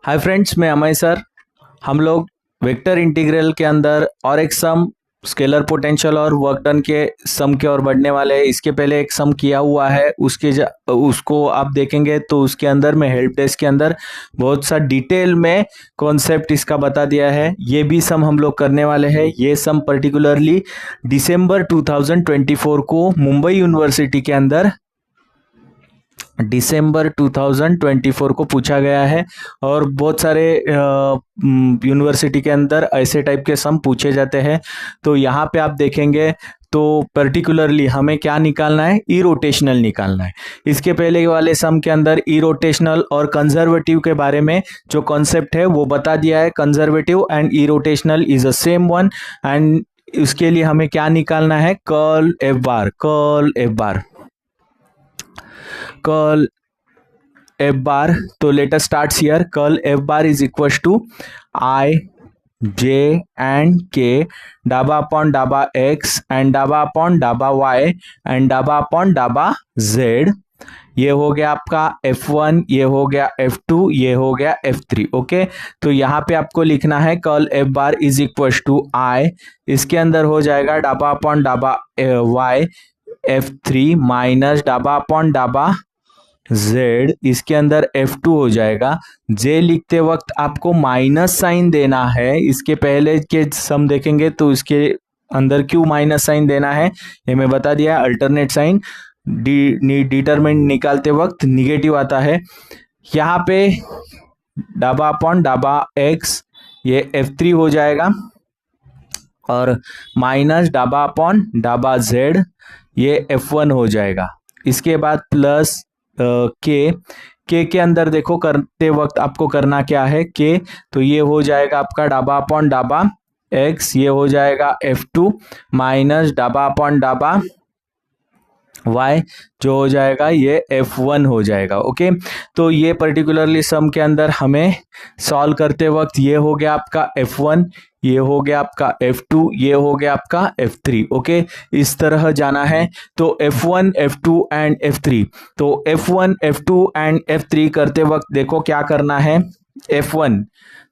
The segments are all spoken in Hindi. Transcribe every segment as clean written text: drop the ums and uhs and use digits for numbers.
हाय फ्रेंड्स, मैं अमय सर। हम लोग वेक्टर इंटीग्रल के अंदर और एक सम स्केलर पोटेंशियल और वर्क डन के सम के और बढ़ने वाले हैं। इसके पहले एक सम किया हुआ है, उसको आप देखेंगे तो उसके अंदर में हेल्प डेस्क के अंदर बहुत सा डिटेल में कॉन्सेप्ट इसका बता दिया है। ये भी सम हम लोग करने वाले हैं। ये सम पर्टिकुलरली दिसंबर 2024 को मुंबई यूनिवर्सिटी के अंदर दिसंबर 2024 को पूछा गया है और बहुत सारे यूनिवर्सिटी के अंदर ऐसे टाइप के सम पूछे जाते हैं। तो यहाँ पे आप देखेंगे तो पर्टिकुलरली हमें क्या निकालना है, ई रोटेशनल निकालना है। इसके पहले वाले सम के अंदर ई रोटेशनल और कंजर्वेटिव के बारे में जो कॉन्सेप्ट है वो बता दिया है। Conservative and E rotational is a same one and उसके लिए हमें क्या निकालना है, curl F bar. Curl F bar, तो let us start here. Curl F bar is equal to I J and K डाबा अपॉन डाबा एक्स एंड डाबा अपॉन डाबा वाई एंड डाबा अपॉन डाबा जेड। ये हो गया आपका F1, ये हो गया F2, ये हो गया F3। ओके, तो यहाँ पे आपको लिखना है curl F bar is equal to I, इसके अंदर हो जाएगा डाबा अपॉन डाबा वाई F3 माइनस डाबा अपॉन डाबा Z, इसके अंदर F2 हो जाएगा। J लिखते वक्त आपको माइनस साइन देना है। इसके पहले के सम देखेंगे तो इसके अंदर क्यों माइनस साइन देना है ये मैं बता दिया। अल्टरनेट साइन डिटरमिनेंट निकालते वक्त निगेटिव आता है। यहाँ पे डाबा अपॉन डाबा x ये F3 हो जाएगा और माइनस डाबा अपॉन डाबा Z ये F1 हो जाएगा। इसके बाद प्लस के अंदर देखो करते वक्त आपको करना क्या है, के तो ये हो जाएगा आपका डाबा अपॉन डाबा x, ये हो जाएगा F2 माइनस डाबा अपॉन डाबा y जो हो जाएगा ये F1 हो जाएगा। ओके, तो ये पर्टिकुलरली सम के अंदर हमें सॉल्व करते वक्त ये हो गया आपका F1, ये हो गया आपका F2, ये हो गया आपका F3। ओके, इस तरह जाना है। तो F1, F2 एंड F3, तो F1, F2 एंड F3 करते वक्त देखो क्या करना है। F1,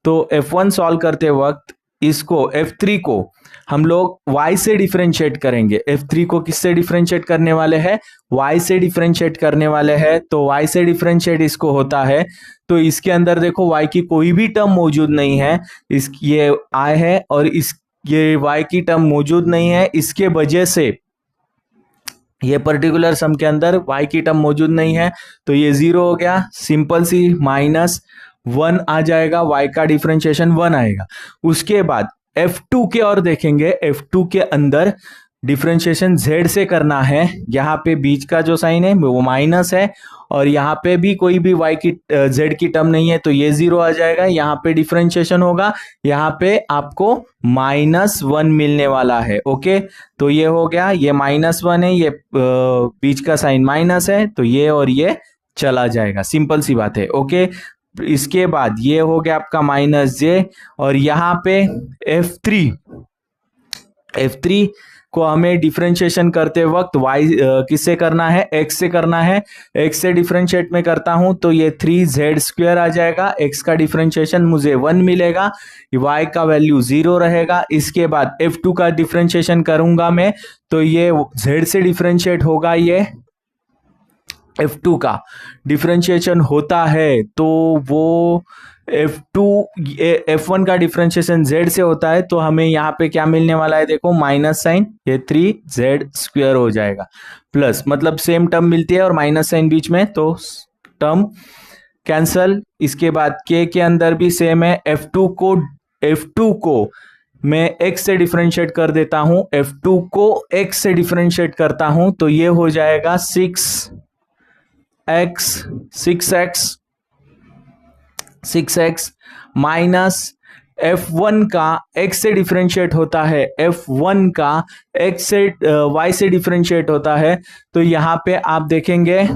तो F1 सॉल्व करते वक्त इसको F3 को हम लोग y से डिफरेंशिएट करेंगे। F3 को किससे डिफरेंशिएट करने वाले हैं, y से डिफरेंशिएट करने वाले हैं। तो y से डिफरेंशिएट इसको होता है तो इसके अंदर देखो y की कोई भी टर्म मौजूद नहीं है, इस ये i है और इस ये y की टर्म मौजूद नहीं है। इसके वजह से ये पर्टिकुलर सम के अंदर y की टर्म मौजूद नहीं है तो ये 0 हो गया। सिंपल सी माइनस 1 आ जाएगा, y का डिफरेंशिएशन 1 आएगा। उसके बाद F2 के और देखेंगे, F2 के अंदर डिफरेंशिएशन Z से करना है। यहाँ पे बीच का जो साइन है वो माइनस है और यहाँ पे भी कोई भी y की Z की टर्म नहीं है तो ये 0 आ जाएगा। यहाँ पे डिफरेंशिएशन होगा, यहाँ पे आपको -1 मिलने वाला है। ओके, तो ये हो गया, ये -1 है, ये बीच का साइन माइनस है तो ये और ये चला जाएगा। सिंपल सी बात है। ओके, इसके बाद ये हो गया आपका -j और यहाँ पे F3 को हमें डिफरेंशिएशन करते वक्त y किससे करना है, x से करना है। x से डिफरेंशिएट में करता हूं तो ये 3z² आ जाएगा। x का डिफरेंशिएशन मुझे 1 मिलेगा, y का वैल्यू 0 रहेगा। इसके बाद F2 का डिफरेंशिएशन करूंगा मैं तो ये z से डिफरेंशिएट होगा, ये F2 का डिफरेंशिएशन होता है तो वो F1 का डिफरेंशिएशन Z से होता है तो हमें यहाँ पे क्या मिलने वाला है, देखो माइनस साइन, ये 3z² हो जाएगा प्लस, मतलब सेम टर्म मिलती है और माइनस साइन बीच में तो टर्म कैंसल। इसके बाद के अंदर भी सेम है। F2 को मैं x से डिफरेंशिएट कर देता हूं, F2 को x से डिफरेंशिएट करता हूं तो ये हो जाएगा 6x माइनस F1 का x से डिफरेंशिएट होता है, F1 का x से y से डिफरेंशिएट होता है तो यहाँ पे आप देखेंगे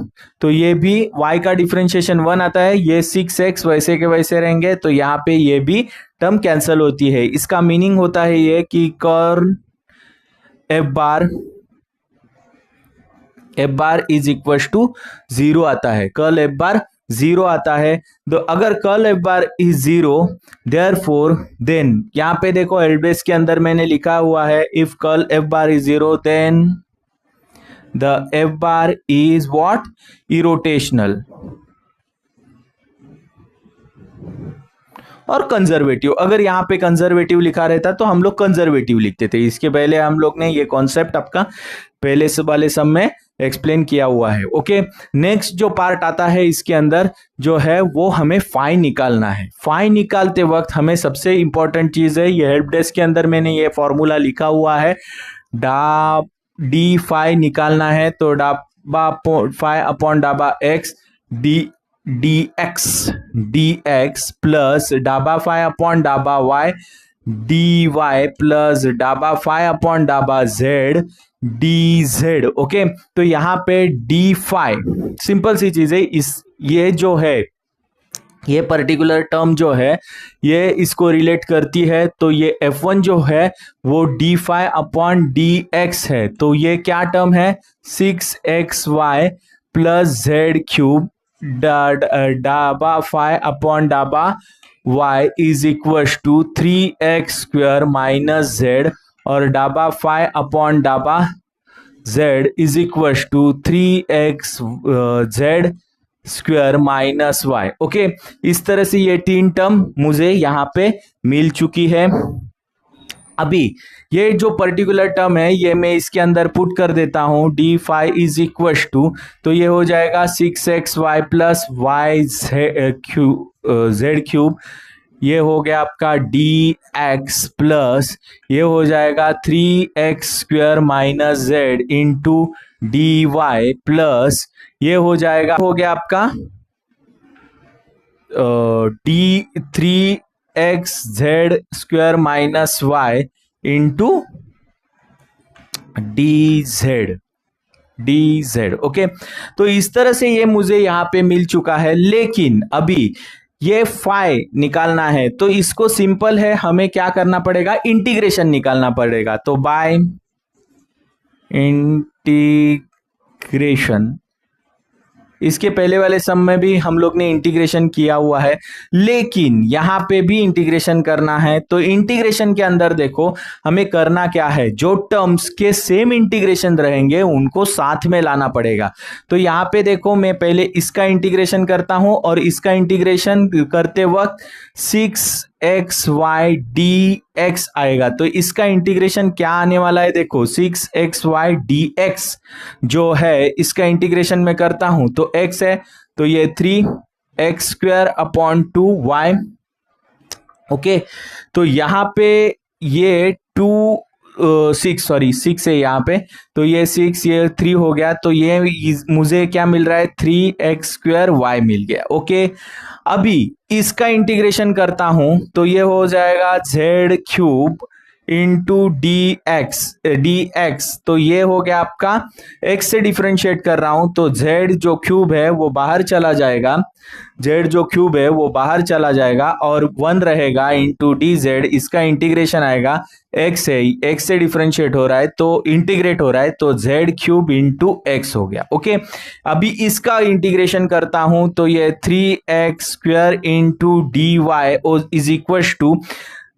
तो ये भी y का डिफरेंशिएशन 1 आता है, ये 6x वैसे के वैसे रहेंगे तो यहाँ पे ये भी टर्म कैंसल होती है। इसका मीनिंग होता है ये कि curl F bar is equal to 0 आता है। कर्ल एफ बार जीरो आता है। तो अगर curl F bar is zero, therefore then यहाँ पे देखो एलबेस के अंदर मैंने लिखा हुआ है if curl F bar is zero then the F bar is what, irrotational और कंजर्वेटिव। अगर यहाँ पे कंजर्वेटिव लिखा रहता तो हम लोग कंजर्वेटिव लिखते थे। इसके पहले हम लोग ने ये कॉन्सेप्ट आपका पहले से वाले सब में एक्सप्लेन किया हुआ है। ओके, नेक्स्ट जो पार्ट आता है इसके अंदर जो है वो हमें फाई निकालना है। फाई निकालते वक्त हमें सबसे इंपॉर्टेंट चीज है, ये हेल्प डेस्क के अंदर मैंने ये फॉर्मूला लिखा हुआ है, डी फाई निकालना है तो डाबा फाई अपॉन डाबा एक्स dx प्लस डाबा फाई अपॉन डाबा y dy प्लस डाबा फाई अपॉन डाबा z dz। ओके, तो यहाँ पे डी फाई सिंपल सी चीज है। ये जो है ये पर्टिकुलर टर्म जो है ये इसको रिलेट करती है, तो ये f1 जो है वो D phi upon D X है। तो ये क्या टर्म है, 6xy प्लस जेड क्यूब डाबा फाई अपॉन डाबा y is equal to 3x square minus Z और डाबा फाई अपॉन डाबा z is equal to 3x Z square minus y। Okay, इस तरह से ये तीन टर्म मुझे यहाँ पे मिल चुकी है। अभी ये जो पर्टिकुलर टर्म है ये मैं इसके अंदर पुट कर देता हूं, d phi is equal to, तो ये हो जाएगा 6xy plus Y Z cube, ये हो गया आपका डी एक्स प्लस ये हो जाएगा 3x square minus z into d y plus ये हो गया आपका d 3x Z square minus y into d z. Okay, तो इस तरह से ये मुझे यहाँ पे मिल चुका है। लेकिन अभी ये फाई निकालना है तो इसको सिंपल है, हमें क्या करना पड़ेगा, इंटीग्रेशन निकालना पड़ेगा। तो बाय इंटीग्रेशन, इसके पहले वाले सम में भी हम लोग ने इंटीग्रेशन किया हुआ है, लेकिन यहाँ पे भी इंटीग्रेशन करना है। तो इंटीग्रेशन के अंदर देखो हमें करना क्या है, जो टर्म्स के सेम इंटीग्रेशन रहेंगे उनको साथ में लाना पड़ेगा। तो यहाँ पे देखो मैं पहले इसका इंटीग्रेशन करता हूं और इसका इंटीग्रेशन करते वक्त 6xy dx आएगा। तो इसका इंटीग्रेशन क्या आने वाला है, देखो 6xy dx जो है इसका इंटीग्रेशन में करता हूं तो x है तो ये 3x square upon 2y। Okay, तो यहां पे ये 6 है यहाँ पे, तो ये 6 ये 3 हो गया, तो ये मुझे क्या मिल रहा है 3x स्क्वायर y मिल गया। ओके, अभी इसका इंटीग्रेशन करता हूं तो ये हो जाएगा z cube into D x, तो ये हो गया आपका x से डिफरेंशिएट कर रहा हूं तो z जो क्यूब है वो बाहर चला जाएगा, और 1 रहेगा इंटू डी जेड, इसका इंटीग्रेशन आएगा x से डिफरेंशिएट हो रहा है तो इंटीग्रेट हो रहा है तो z क्यूब इंटू एक्स हो गया। ओके, अभी इसका इंटीग्रेशन करता हूं तो ये 3x square into d y is equal to,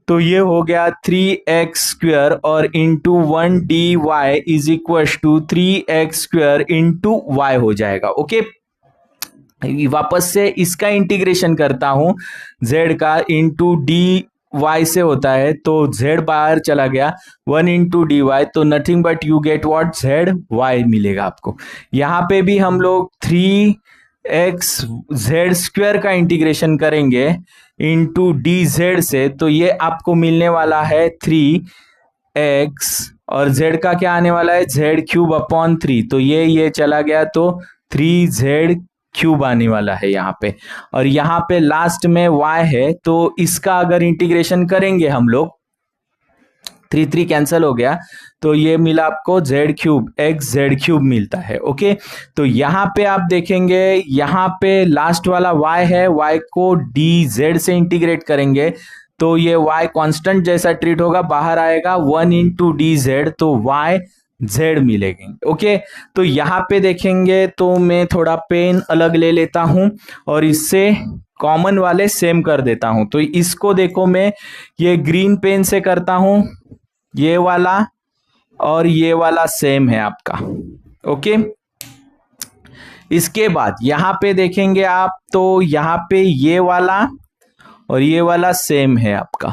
तो ये हो गया 3x स्क्वायर और into 1 d y is equal to 3x square into y हो जाएगा। ओके, वापस से इसका इंटीग्रेशन करता हूं z का इंटू डी वाई से होता है तो z बाहर चला गया 1 इंटू डी वाई, तो nothing but you get what z y मिलेगा आपको। यहाँ पे भी हम लोग 3x z स्क्वायर का इंटीग्रेशन करेंगे इंटू डी जेड से, तो ये आपको मिलने वाला है 3x और z का क्या आने वाला है z क्यूब अपॉन 3, तो ये चला गया तो 3z क्यूब आने वाला है यहाँ पे, और यहाँ पे लास्ट में y है तो इसका अगर इंटीग्रेशन करेंगे हम लोग 3 कैंसिल हो गया तो ये मिला आपको z cube x z cube मिलता है। ओके, तो यहाँ पे आप देखेंगे यहाँ पे लास्ट वाला y है, y को dz से इंटीग्रेट करेंगे तो ये y कांस्टेंट जैसा ट्रीट होगा, बाहर आएगा 1 इंटू डी जेड, तो y z मिलेगी। ओके, तो यहाँ पे देखेंगे तो मैं थोड़ा पेन अलग ले लेता हूं और इससे कॉमन वाले सेम कर देता हूं। तो इसको देखो, मैं ये ग्रीन पेन से करता हूं, ये वाला और ये वाला सेम है आपका। ओके, इसके बाद यहाँ पे देखेंगे आप तो यहाँ पे ये वाला और ये वाला सेम है आपका।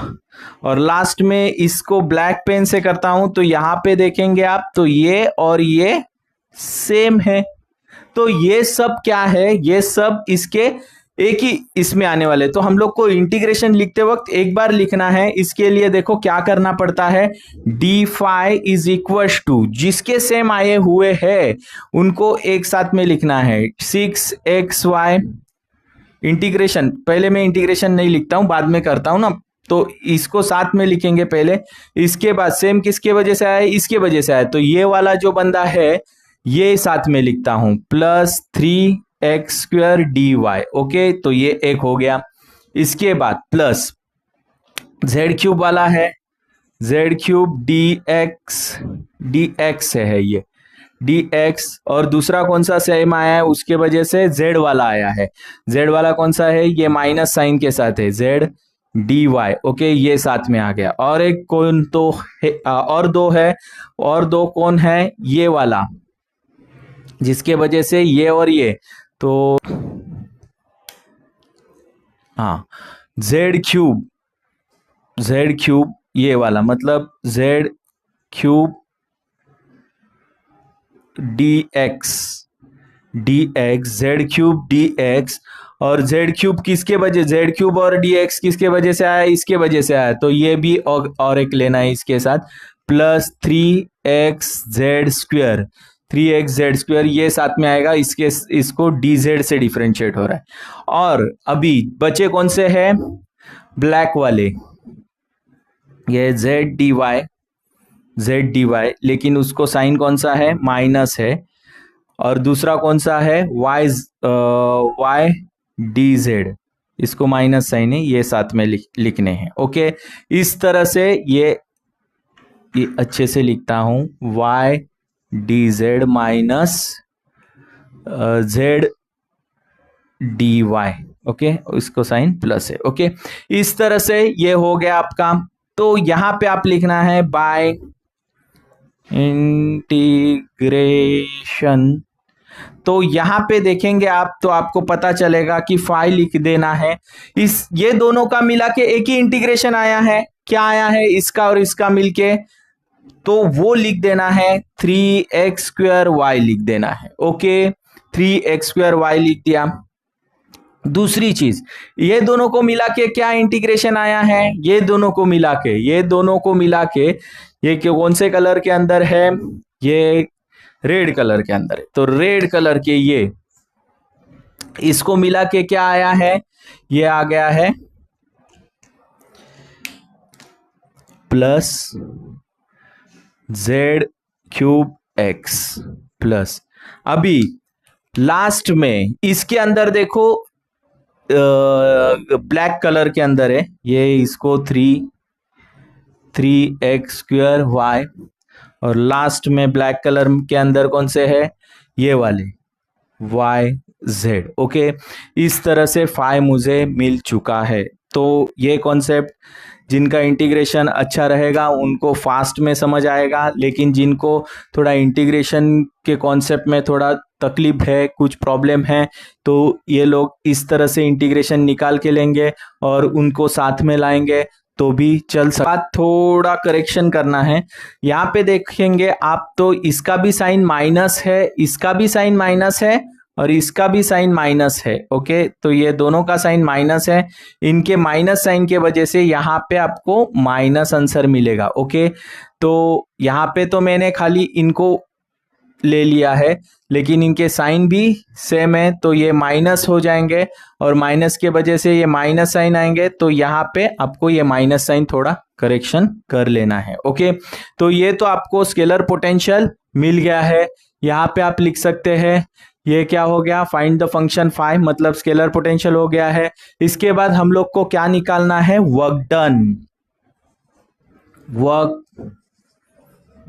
और लास्ट में इसको ब्लैक पेन से करता हूं तो यहाँ पे देखेंगे आप तो ये और ये सेम है। तो ये सब क्या है, ये सब इसके एक ही इसमें आने वाले। तो हम लोग को इंटीग्रेशन लिखते वक्त एक बार लिखना है। इसके लिए देखो क्या करना पड़ता है, d phi is equal to जिसके सेम आए हुए हैं उनको एक साथ में लिखना है। 6xy इंटीग्रेशन, पहले मैं इंटीग्रेशन नहीं लिखता हूं, बाद में करता हूं ना, तो इसको साथ में लिखेंगे पहले। इसके बाद सेम किसके वजह से आया, इसके वजह से आया, तो ये वाला जो बंदा है ये साथ में लिखता हूं, प्लस 3x² dy। ओके, तो ये एक हो गया। इसके बाद प्लस z³ वाला है, z³ dx है ये dx, और दूसरा कौन सा सेम आया है उसके वजह से z वाला आया है। z वाला कौन सा है, ये माइनस साइन के साथ है, z dy। ओके, ये साथ में आ गया। और एक कौन तो है, और दो है, और दो कौन है, ये वाला जिसके वजह से ये और ये, तो हाँ z³ ये वाला, मतलब z³ dx z³ dx। और z³ किसके वजह, z³ और dx किसके वजह से आया, इसके वजह से आया, तो ये भी और एक लेना है इसके साथ, प्लस 3xz², 3xz² ये साथ में आएगा। इसको dz से डिफरेंशिएट हो रहा है। और अभी बचे कौन से हैं, ब्लैक वाले, ये z dy, लेकिन उसको साइन कौन सा है, माइनस है। और दूसरा कौन सा है, y dz, इसको माइनस साइन है, ये साथ में लिखने हैं। ओके, इस तरह से ये अच्छे से लिखता हूं, y dz minus z dy। Okay, इसको साइन प्लस है। ओके, इस तरह से ये हो गया आपका। तो यहां पे आप लिखना है बाय इंटीग्रेशन। तो यहां पे देखेंगे आप तो आपको पता चलेगा कि फाई लिख देना है। ये दोनों का मिला के एक ही इंटीग्रेशन आया है, क्या आया है, इसका और इसका मिलके, तो वो लिख देना है 3x² लिख देना है। ओके, 3x² लिख दिया। दूसरी चीज, ये दोनों को मिला के क्या इंटीग्रेशन आया है, ये दोनों को मिला के ये कौन से कलर के अंदर है, ये रेड कलर के अंदर है। तो रेड कलर के ये इसको मिला के क्या आया है, ये आ गया है प्लस z³ प्लस। अभी लास्ट में इसके अंदर देखो ब्लैक कलर के अंदर है ये, इसको 3x²y, और लास्ट में ब्लैक कलर के अंदर कौन से है, ये वाले yz। ओके, इस तरह से फाई मुझे मिल चुका है। तो ये कॉन्सेप्ट जिनका इंटीग्रेशन अच्छा रहेगा उनको फास्ट में समझ आएगा, लेकिन जिनको थोड़ा इंटीग्रेशन के कॉन्सेप्ट में थोड़ा तकलीफ है, कुछ प्रॉब्लम है, तो ये लोग इस तरह से इंटीग्रेशन निकाल के लेंगे और उनको साथ में लाएंगे तो भी चल सकता। थोड़ा करेक्शन करना है, यहाँ पे देखेंगे आप तो इसका भी साइन माइनस है, इसका भी साइन माइनस है और इसका भी साइन माइनस है। ओके, तो ये दोनों का साइन माइनस है, इनके माइनस साइन के वजह से यहाँ पे आपको माइनस आंसर मिलेगा। ओके, तो यहाँ पे तो मैंने खाली इनको ले लिया है, लेकिन इनके साइन भी सेम है, तो ये माइनस हो जाएंगे और माइनस के वजह से ये माइनस साइन आएंगे, तो यहाँ पे आपको ये माइनस साइन थोड़ा करेक्शन कर लेना है। ओके, तो ये तो आपको स्केलर पोटेंशियल मिल गया है। यहाँ पे आप लिख सकते हैं ये क्या हो गया, फाइंड द फंक्शन फाई, मतलब स्केलर पोटेंशियल हो गया है। इसके बाद हम लोग को क्या निकालना है, work done.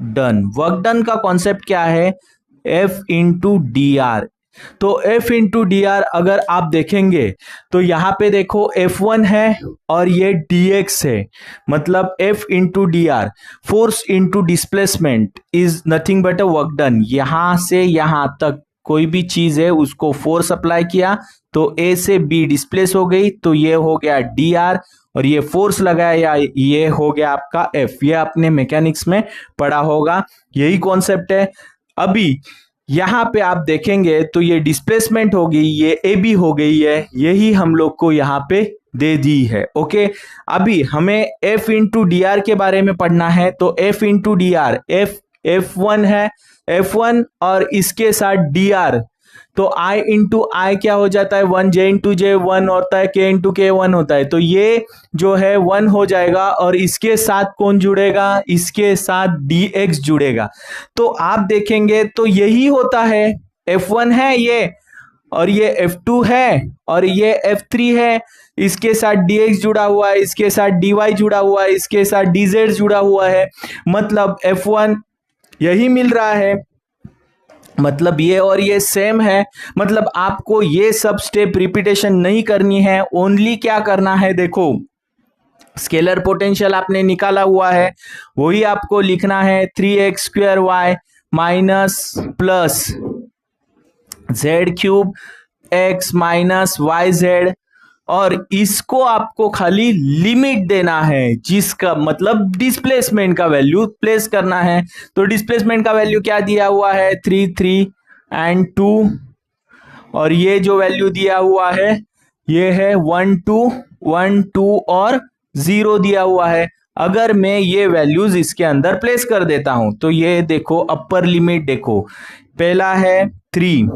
Done. Work done का कॉन्सेप्ट क्या है? F into D R. तो F इंटू डी आर अगर आप देखेंगे तो यहां पे देखो F1 है और ये dx है, मतलब F into D R, force into displacement is nothing but a work done. यहां से यहां तक कोई भी चीज है उसको फोर्स अप्लाई किया तो A से B डिस्प्लेस हो गई, तो ये हो गया डी आर, और ये फोर्स लगाया ये हो गया आपका F। ये आपने मैकेनिक्स में पढ़ा होगा, यही कॉन्सेप्ट है। अभी यहां पे आप देखेंगे तो ये डिस्प्लेसमेंट हो गई, ये ए बी हो गई है, यही हम लोग को यहां पे दे दी है। ओके, अभी हमें F इंटू डी आर के बारे में पढ़ना है। तो F into D R, F1 है, F1 और इसके साथ डी आर, तो I इंटू आई क्या हो जाता है? 1, J इंटू जे 1 होता है, K इंटू के 1 होता है, तो ये जो है 1 हो जाएगा, और इसके साथ कौन जुड़ेगा? इसके साथ dx जुड़ेगा। तो आप देखेंगे तो यही होता है, F1 है ये, और ये F2 है, और ये F3 है, इसके साथ dx जुड़ा हुआ है, इसके साथ dy जुड़ा हुआ है, इसके साथ dz जुड़ा हुआ है, मतलब F1 यही मिल रहा है, मतलब ये और ये सेम है। मतलब आपको ये सब स्टेप रिपीटेशन नहीं करनी है, ओनली क्या करना है, देखो स्केलर पोटेंशियल आपने निकाला हुआ है, वही आपको लिखना है, 3x square y minus plus Z cube x minus y z, और इसको आपको खाली लिमिट देना है, जिसका मतलब डिस्प्लेसमेंट का वैल्यू प्लेस करना है। तो डिस्प्लेसमेंट का वैल्यू क्या दिया हुआ है? 3, 3 एंड 2, और ये जो वैल्यू दिया हुआ है ये है 1, 2, 1, 2 और 0 दिया हुआ है। अगर मैं ये वैल्यूज इसके अंदर प्लेस कर देता हूं तो ये देखो अपर लिमिट, देखो पहला है 3,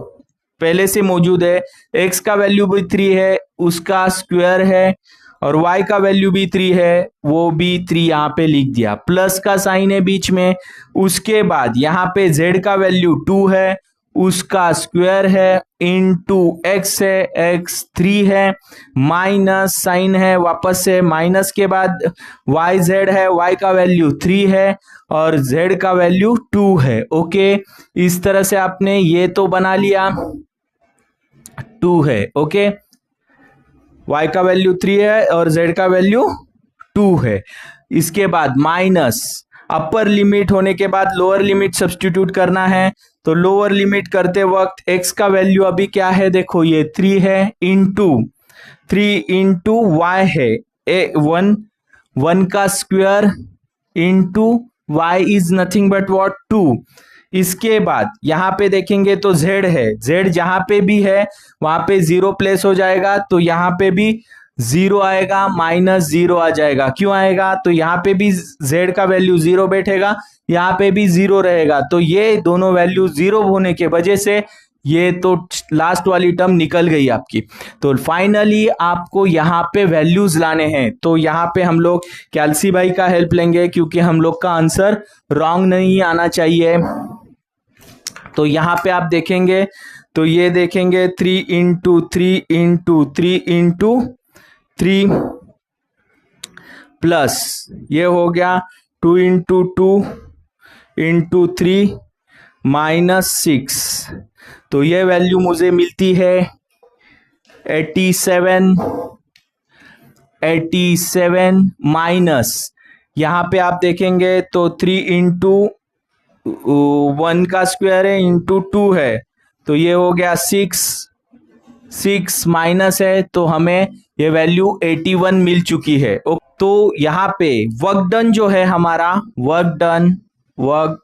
पहले से मौजूद है, x का वैल्यू भी 3 है, उसका स्क्वायर है, और y का वैल्यू भी 3 है, वो भी 3 यहाँ पे लिख दिया, प्लस का साइन है बीच में। उसके बाद यहाँ पे z का वैल्यू 2 है, उसका स्क्वायर है, इनटू x है, x 3 है, माइनस साइन है, वापस से माइनस के बाद yz है, y का वैल्यू 3 है और z का वैल्यू 2 है। ओके, इस तरह से आपने ये तो बना लिया, 2 है। ओके, y का वैल्यू 3 है और z का वैल्यू 2 है। इसके बाद माइनस अपर लिमिट होने के बाद लोअर लिमिट सब्स्टिट्यूट करना है, तो लोअर लिमिट करते वक्त x का वैल्यू अभी क्या है, देखो ये 3 है, इंटू 3 इंटू y है, 1 का square into y is nothing but what 2। इसके बाद यहां पे देखेंगे तो z है, z जहां पे भी है वहां पे 0 प्लेस हो जाएगा, तो यहां पे भी 0 आएगा, माइनस 0 आ जाएगा। क्यों आएगा? तो यहाँ पे भी z का वैल्यू 0 बैठेगा, यहाँ पे भी 0 रहेगा, तो ये दोनों वैल्यू 0 होने के वजह से ये तो लास्ट वाली टर्म निकल गई आपकी। तो फाइनली आपको यहाँ पे वैल्यूज लाने हैं, तो यहाँ पे हम लोग कैल्सी भाई का हेल्प लेंगे, क्योंकि हम लोग का आंसर रॉन्ग नहीं आना चाहिए। तो यहाँ पे आप देखेंगे तो ये देखेंगे 3 इंटू 3 इंटू 3 इंटू 3 प्लस ये हो गया 2 इंटू 2 इंटू 3 माइनस 6, तो ये वैल्यू मुझे मिलती है 87 माइनस, यहाँ पे आप देखेंगे तो 3 इंटू 1 का स्क्वायर है इंटू 2 है, तो ये हो गया 6 माइनस है, तो हमें ये वैल्यू 81 मिल चुकी है। तो यहाँ पे वर्क डन जो है हमारा, work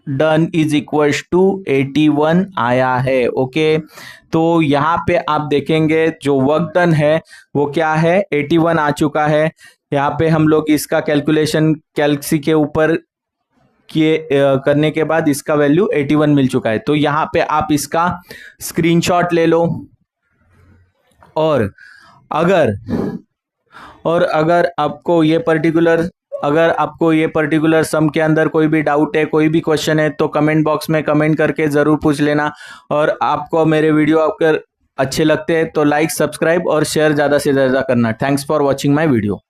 done is equal to 81 आया है। ओके, तो यहाँ पे आप देखेंगे जो वर्क डन है वो क्या है, 81 आ चुका है। यहाँ पे हम लोग इसका कैलकुलेशन कैल्सी के ऊपर किए करने के बाद इसका वैल्यू 81 मिल चुका है। तो यहाँ पे आप इसका स्क्रीनशॉट ले लो, और अगर आपको ये पर्टिकुलर सम के अंदर कोई भी डाउट है, कोई भी क्वेश्चन है, तो कमेंट बॉक्स में कमेंट करके ज़रूर पूछ लेना। और आपको मेरे वीडियो अगर अच्छे लगते हैं तो लाइक, सब्सक्राइब और शेयर ज़्यादा से ज़्यादा करना। Thanks for watching my video.